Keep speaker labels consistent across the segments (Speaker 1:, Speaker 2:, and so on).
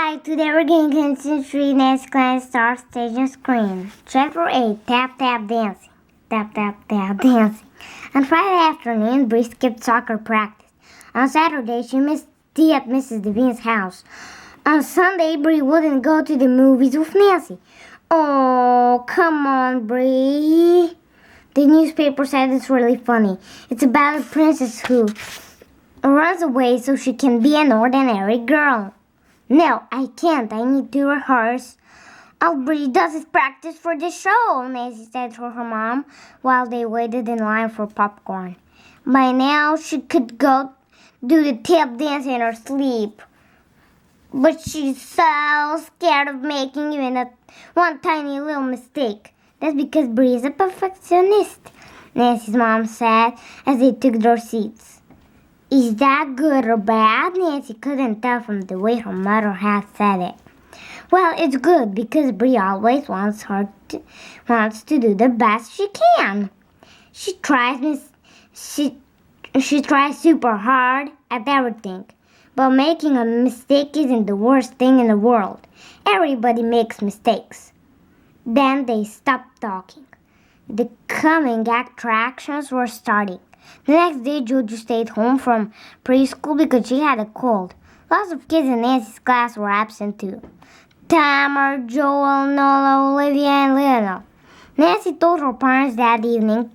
Speaker 1: Hi, today we're going to continue Nancy Clancy Star Stage and Screen. Chapter 8, Tap Tap Dancing. Tap Tap Tap Dancing. On Friday afternoon, Bree skipped soccer practice. On Saturday, she missed tea at Mrs. Devine's house. On Sunday, Bree wouldn't go to the movies with Nancy. Oh, come on, Bree. The newspaper said it's really funny. It's about a princess who runs away so she can be an ordinary girl. No, I can't. I need to rehearse. Bree does his practice for the show, Nancy said to her mom while they waited in line for popcorn. By now, she could go do the tap dance in her sleep. But she's so scared of making even one tiny little mistake. That's because Bree is a perfectionist, Nancy's mom said as they took their seats. Is that good or bad? Nancy couldn't tell from the way her mother had said it. Well, it's good because Bree always wants to do the best she can. She tries super hard at everything. But making a mistake isn't the worst thing in the world. Everybody makes mistakes. Then they stopped talking. The coming attractions were starting. The next day, Jojo stayed home from preschool because she had a cold. Lots of kids in Nancy's class were absent too. Tamar, Joel, Nola, Olivia, and Lionel. Nancy told her parents that evening,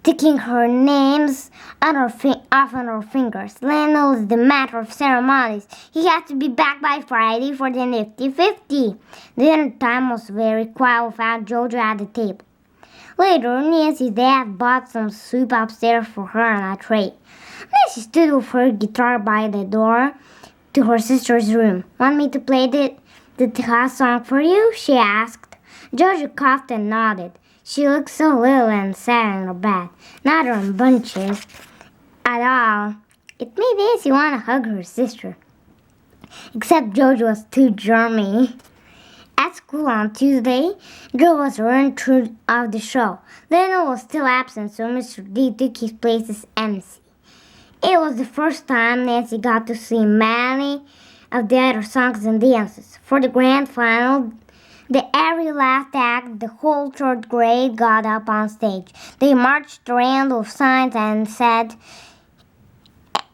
Speaker 1: ticking her names off on her fingers. Lionel is the master of ceremonies. He had to be back by Friday for the nifty 50. Dinner time was very quiet without Jojo at the table. Later, Nancy's dad bought some soup upstairs for her on a tray. Nancy stood with her guitar by the door to her sister's room. Want me to play the class song for you? She asked. Jojo coughed and nodded. She looked so little and sad in her bed, not rambunctious at all. It made Nancy want to hug her sister. Except Jojo was too germy. At school on Tuesday, Joe was running through of the show. Lionel was still absent, so Mr. D took his place as MC. It was the first time Nancy got to see many of the other songs and dances. For the grand final, the every last act, the whole third grade got up on stage. They marched around with signs and said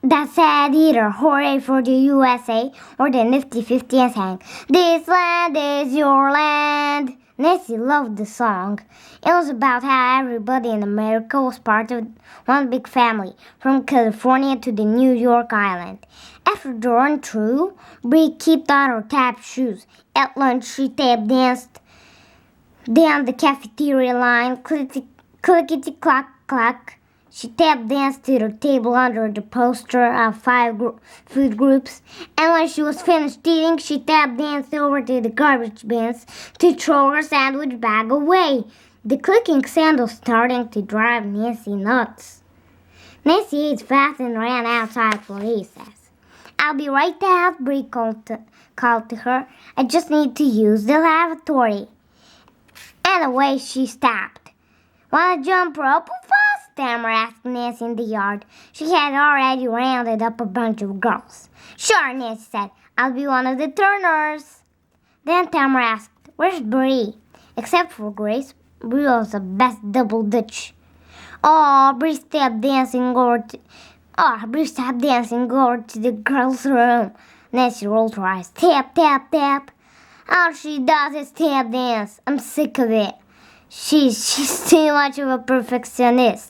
Speaker 1: either hooray for the USA or the nifty 50 and sang, This land is your land. Nancy loved the song. It was about how everybody in America was part of one big family, from California to the New York Island. After the run through, Bree kept on her tap shoes. At lunch, she tap danced down the cafeteria line, clickety-clack-clack. She tap danced to the table under the poster of 5 food groups, and when she was finished eating, she tap danced over to the garbage bins to throw her sandwich bag away. The clicking sound was starting to drive Nancy nuts. Nancy ate fast and ran outside for recess. I'll be right out, Bree called to her. I just need to use the lavatory. And away she stopped. Want to jump rope with us? Tamara asked Nancy in the yard. She had already rounded up a bunch of girls. Sure, Nancy said. I'll be one of the turners. Then Tamara asked, Where's Bree? Except for Grace, Bree was the best double dutch. Bree stopped dancing over to the girls' room. Nancy rolled her eyes. Tap, tap, tap. All she does is tap dance. I'm sick of it. She's too much of a perfectionist.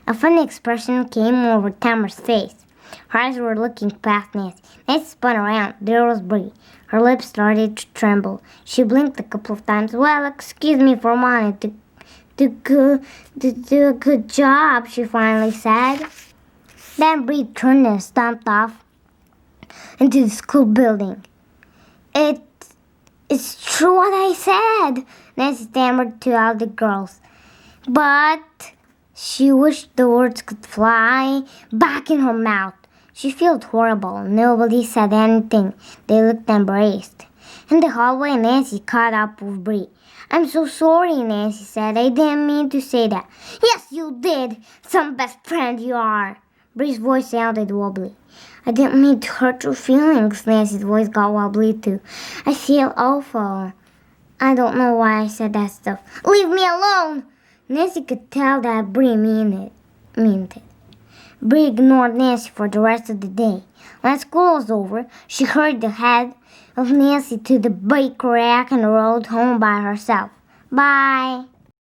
Speaker 1: A funny expression came over Tamara's face. Her eyes were looking past Nancy. Nancy spun around. There was Bree. Her lips started to tremble. She blinked a couple of times. Well, excuse me for wanting to do a good job, she finally said. Then Bree turned and stomped off into the school building. It's true what I said, Nancy stammered to all the girls. But she wished the words could fly back in her mouth. She felt horrible. Nobody said anything. They looked embarrassed. In the hallway, Nancy caught up with Bree. I'm so sorry, Nancy said. I didn't mean to say that. Yes, you did. Some best friend you are. Bree's voice sounded wobbly. I didn't mean to hurt your feelings. Nancy's voice got wobbly too. I feel awful. I don't know why I said that stuff. Leave me alone! Nancy could tell that Bree meant it. Bree ignored Nancy for the rest of the day. When school was over, she hurried ahead of Nancy to the bike rack and rode home by herself. Bye!